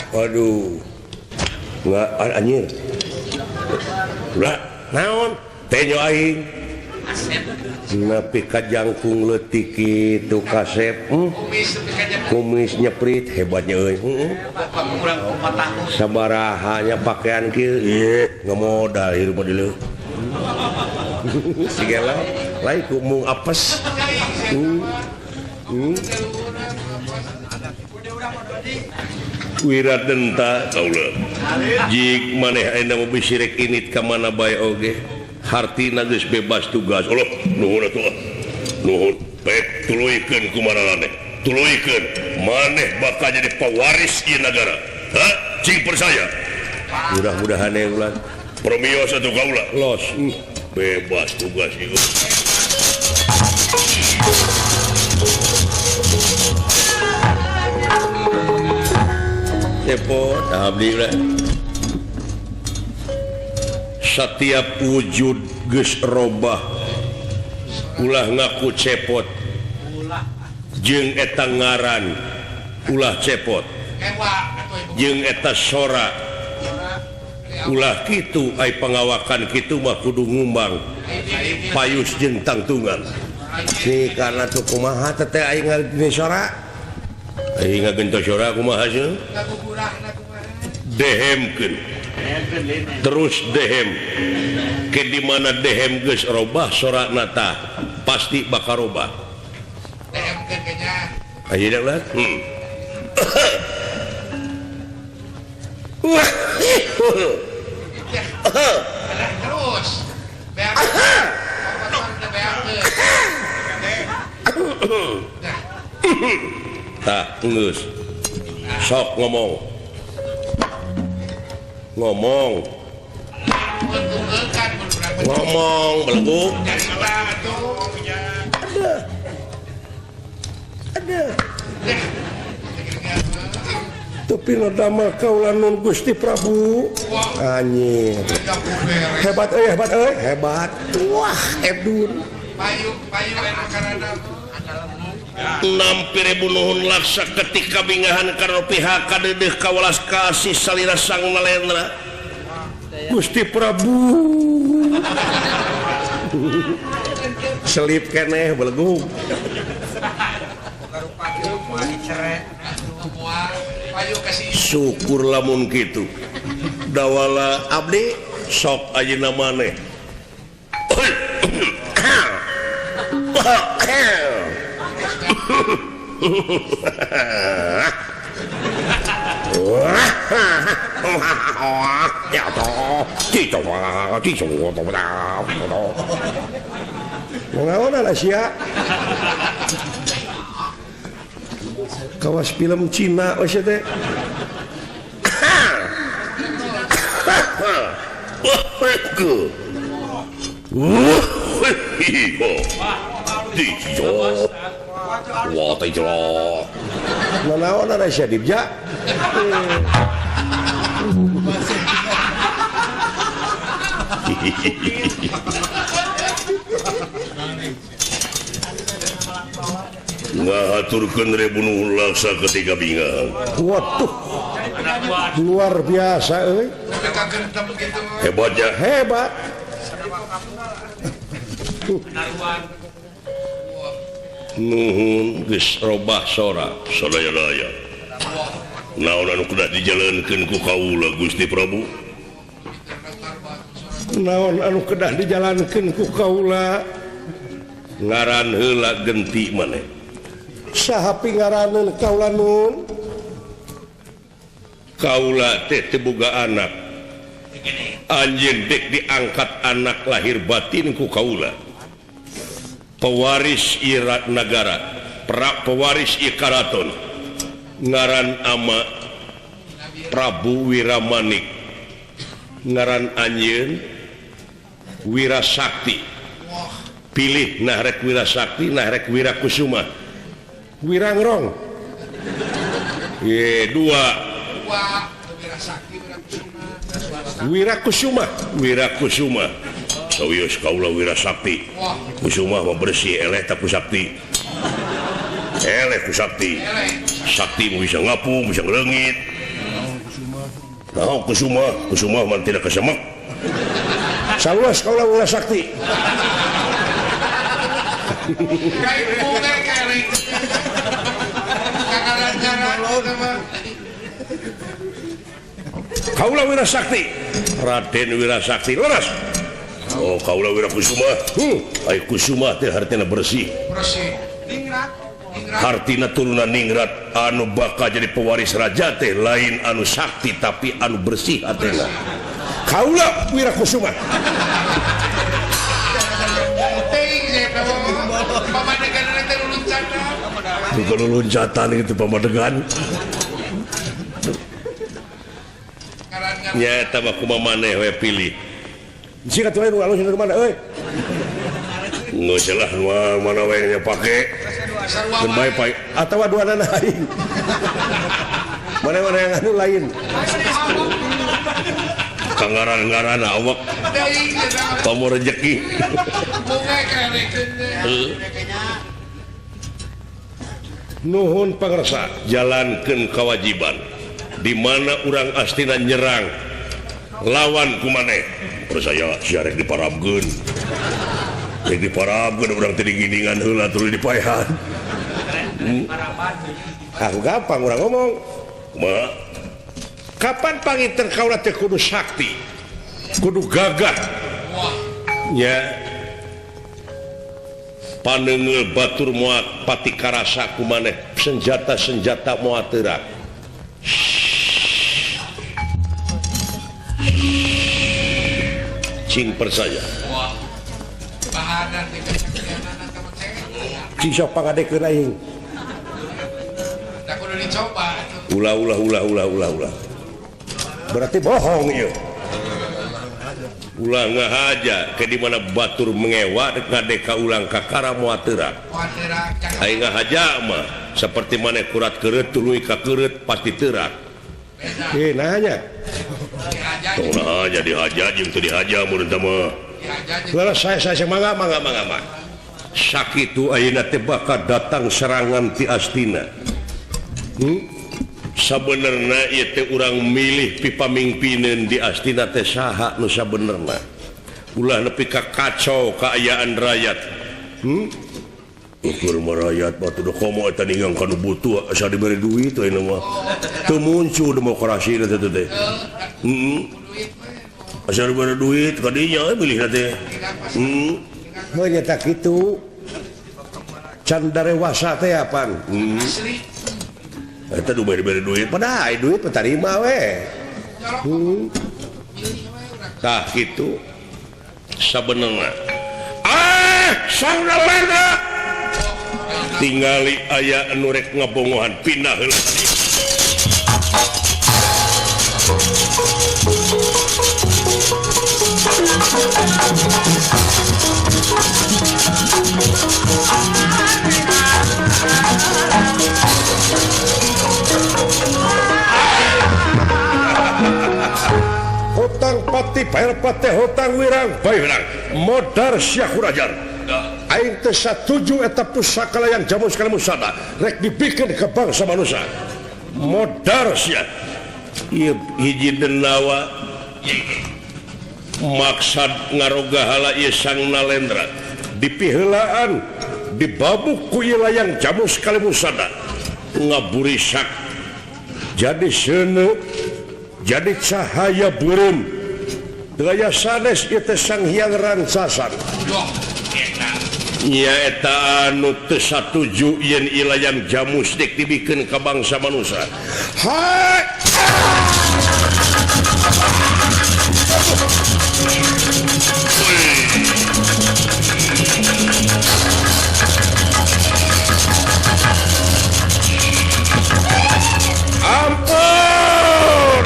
S1: aduh nggak anjir lah naon teh nyo aing nepi ka jangkung leutik kitu kasep kumis nyeprit hebatnya euy sabaraha nya pakaian kieu ngemodal hirup di leuh sigela lain ku mung apes Wiradenta kaula jik maneh ayeuna mah bisirek init ka mana bae oge
S3: Hartina geus bebas tugas. Allah, nuhun atuh. Nuhun. Pek tuluikeun kumaha maneh. Tuluikeun maneh bakal jadi pewaris ieu nagara. Hah? Cing percaya.
S1: Mudah-mudahan ya ulah.
S3: Promios atuh kaula.
S1: Los.
S3: Bebas tugas ieu.
S1: Cepot abdi lah. Setiap wujud geus robah ulah ngaku cepot jeung eta ngaran ulah cepot jeung eta sora ulah kitu ai pangawakan kitu mah kudu ngumbang payus jeung tangtungan si karna tuh kumaha teh aing ngarti sora aing ngagentos sora kumaha sih dehemkeun terus dehem ke di mana dehem geus robah sora nata pasti bakal robah
S2: dehemkeun kayaknya
S1: ayeuna lah
S2: terus
S1: tah geus sok ngomong belenggu ada tapi nodama kaulah nun Gusti Prabu anjing hebat hebat wah Edun
S2: payu karana
S3: nampir bunuhun laksa ketika bingahan karena pihak kadedeh kawalas kasih salira sang nalendra
S1: Gusti Prabu selip keneh belegu syukur lamun kitu dawala abdi sok ayeuna maneh kawas film Cina teh nanaon ada Syadibja
S3: ngahaturkeun rebunuhun laksa ketika bingang
S1: waduh luar biasa euy
S3: hebatnya
S1: hebat
S3: nuhun geus robah sora sadaya-daya naon anu kudu dijalankeun ku kaula Gusti Prabu
S1: naon anu kedah dijalankeun ku kaula
S3: ngaran heula genti maneh
S1: saha pingaraneun kaula nun
S3: kaula teh teu boga anak anjeun dek diangkat anak lahir batin ku kaula pewaris irat negara pewaris ikaraton ngaran ama Prabu Wiramanik ngaran anjeun Wirasakti pilih nah rek Wirasakti nah rek Wirakusuma
S1: Wirangrong
S3: ye dua Wirakusuma sawios kaula Wirasakti kusuma mah bersih eleh tak kusakti eleh kusakti sakti bisa ngapung bisa ngelengit nah kusuma man tidak kesemek
S1: saluas kaula Wirasakti
S3: kaula Wirasakti Raden Wirasakti leres oh kaula Wirakusuma ai kusuma teh hartina bersih
S2: ningrat
S3: hartina turunan ningrat anu bakal jadi pewaris raja teh lain anu sakti tapi anu bersih hatena
S1: kaula Wirakusuma
S2: Pamadegan nanti loncatan.
S3: Itu kalau loncatan itu pamadegan. Ya, tambah kumaha maneh we pilih.
S1: Sikat wae nu alus mana euy.
S3: Nggak salah mana wae nya pake.
S1: Mun bae pai atawa duana lain. Mana-mana yang anu lain.
S3: Kanggaran-ngaran awak. Pamor rezeki. Nuhun pangarsa, jalankeun kewajiban. Di mana urang astina nyerang lawan kumaneh. Percaya siarek diparabkeun. Rek diparabkeun urang teh digindingan heula tuluy dipaehan.
S1: Aku gampang urang ngomong.
S3: Ma, kapan panginten kaula teh kudu sakti, kudu gagah. Nya paneungeul batur moal pati karasa kumaneh senjata-senjata moal teurak. Cing percaya.
S2: Bahanan di kesaktianan teman saya.
S1: Si sok pangadekeun aing.
S2: Tak kudu dicoba.
S3: Ulah.
S1: Berarti bohong ieu.
S3: Ulah ngahaja ke di mana batur mengewa ngadeka ulang kakara moal teurak. Aing ngahaja mah seperti mana kurat keureut tuluy ka keureut pasti teurak.
S1: Nanya.
S3: Tong nahaja dihaja jeung teu dihaja mun eta mah.
S1: Kalau saya mangga.
S3: Sakitu ayeuna teh bakal datang serangan ti Astina. Sabenerna ieu teh urang milih pipamingpinen di Astina teh saha nu sabenerna. Ulah nepi ka kacau kaayaan rakyat. Ukur rakyat mah teu komo eta ninggang kana butuh asa diberi duit we nu mah. Teu muncul demokrasi eta teh. Asa diberi duit ka dinya milih teh.
S1: Heunya tak kitu. Can darewasa teh apaan?
S3: Eta diberi duit.
S1: Padahal duit petarima we.
S3: Tah kitu. Sabenerna. Saudara. Tingali aya anu rek ngabongohan pindah heula.
S1: Hutang pati bayar pati hutang wirang bae wirang modar Syekh Rajar. Aing teh satuju eta pusaka layang jamu sekali musada rek dibikeun ka bangsa manusia. Modar sia.
S3: Ieu hiji denawa maksad ngaroga hala ieu Sang Nalendra
S1: Dipiheulaan dibabuk ku ieu layang jamu sekali musada ngaburisak jadi seuneu jadi cahaya beureum daya sanes ieu teh Sang Hyang Rancasan.
S3: nya eta anu teu satuju yen ilayang jamu sedek dibikeun ka bangsa manusia.
S1: Hai
S3: ampun.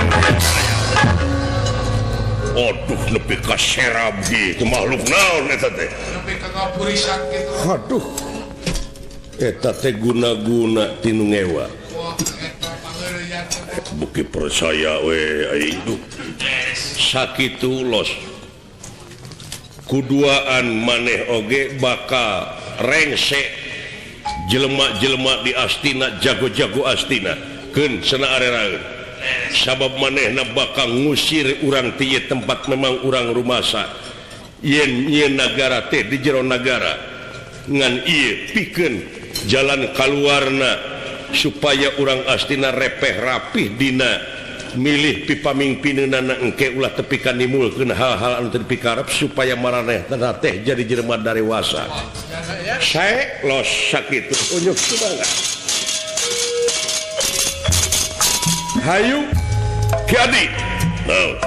S3: Aduh nepi ka serab gitu makhluk naon eta teh.
S2: Nepi ka ngapurisak gitu.
S1: aduh
S3: Eta teh guna-guna tinu ngewa.
S2: Wah, eta pangeureuyan teh.
S3: Buki percaya we aing duh. Sakitu los. Kuduaan maneh oge bakal rengse jelema-jelema di Astina, jago-jago Astina keun cenah areraeun. Sabab manehna bakal ngusir urang ti tempat memang urang rumasa. Yen ieu nagara teh di jero nagara ngan ieu pikeun jalan kaluarna supaya urang Astina repeh rapih dina milih pipamingpineunana engke ulah tepikan nimulkeun hal-hal anu teu dipikarep supaya maranehna teh jadi jelema darewasa. Sae los sakitu unjuk sumangga.
S1: hayu
S3: Ki Adi. Naon?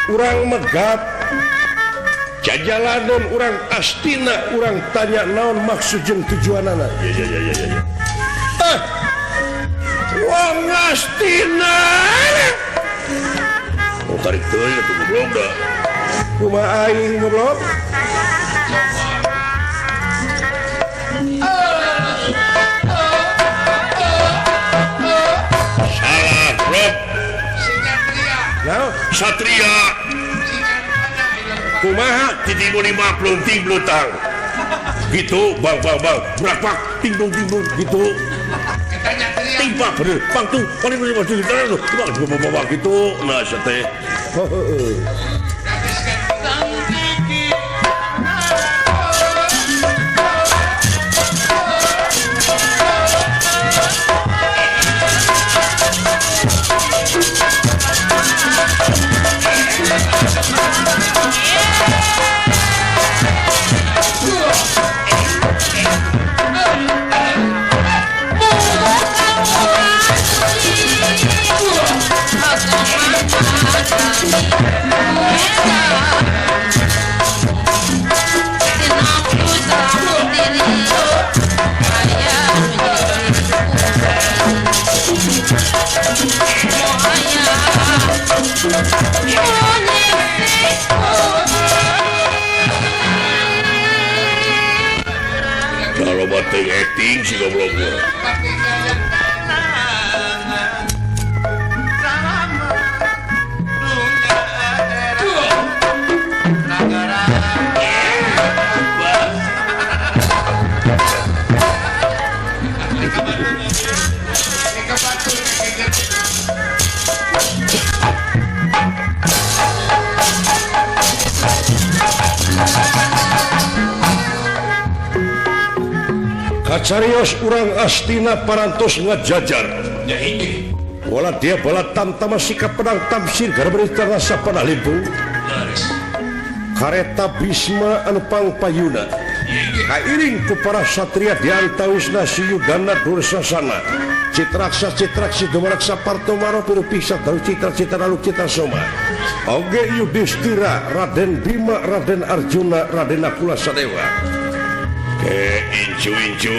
S1: urang megat Jajalanan urang Astina urang tanya naon maksud jeung tujuan anak wong Astina
S3: tarik teuing atuh goblok da
S1: kumaha aing goblok
S3: salah Rob
S1: naon
S3: Satria kumaha titimu 50 ting blutang gitu bang berak tingbung gitu timpak bener bang tuh paling bener bang gitu nah sate kalau bateng acting sih gobloknya
S1: kacarios urang Astina parantos ngajajar wala dia bala tamtama sikap pedang tamsir gara berita rasa panah limpung kareta Bisma anu pangpayuna kairing ku para satria diantawisna si Yudana Dursasana citraksa dumaraksa partomaro piru piksa dalu citra lalu citra soma oge Yudhistira Raden Bima Raden Arjuna Raden Nakula Sadewa
S3: incu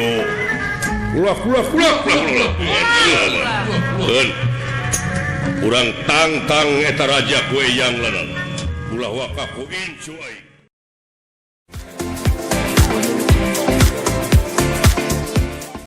S3: urang tang eta raja kue yang lanang ulah wakaku incu ai